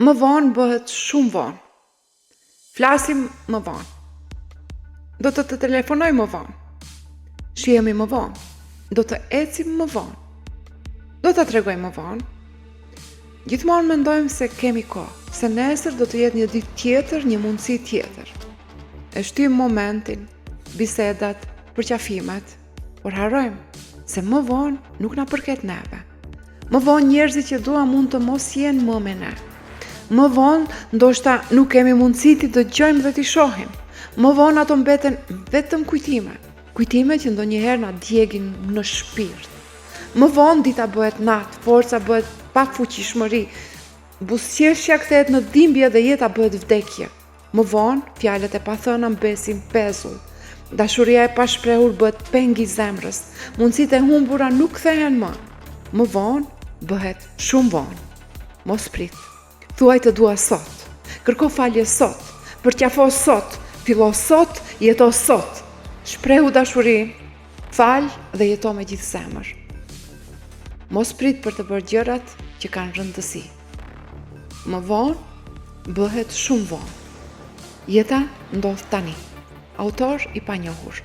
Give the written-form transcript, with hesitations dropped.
Më vonë bëhet shumë vonë. Flasim më vonë. Do të telefonoj më vonë. Shihemi më vonë. Do të ecim më vonë. Do të tregoj më vonë. Gjithmonë mendojmë se kemi kohë, se nesër do të jetë një ditë tjetër, një mundësi tjetër. E shtym momentin, bisedat, përqafimet, por harrojmë se më vonë nuk na përket neve. Më vonë njerëzit që dua mund të mos jenë më me ne. Më vonë ndoshta nuk kemi mundësi t'i dëgjojmë dhe t'i shohim. Më vonë ato mbeten vetëm kujtime. Kujtime që ndonjëherë na djegin në shpirt. Më vonë dita bëhet natë, forca bëhet pa fuqishmëri. Buzëqeshja kthehet në dhimbje dhe jeta bëhet vdekje. Më vonë fjalët e pathëna mbesin pezull. Dashuria e pashprehur bëhet peng i zemrës. Mundësitë e humbura nuk kthehen më. Më vonë bëhet shumë vonë. Mos prit. Thuaj të dua sot. Kërko falje sot. Përqafo sot. Fillo sot, jeto sot. Shprehu dashuri. Fal dhe jeto me gjithë zemër. Mos prit për të bërë gjërat që kanë rëndësi. Më vonë bëhet shumë vonë. Jeta ndodh tani. Autor i panjohur.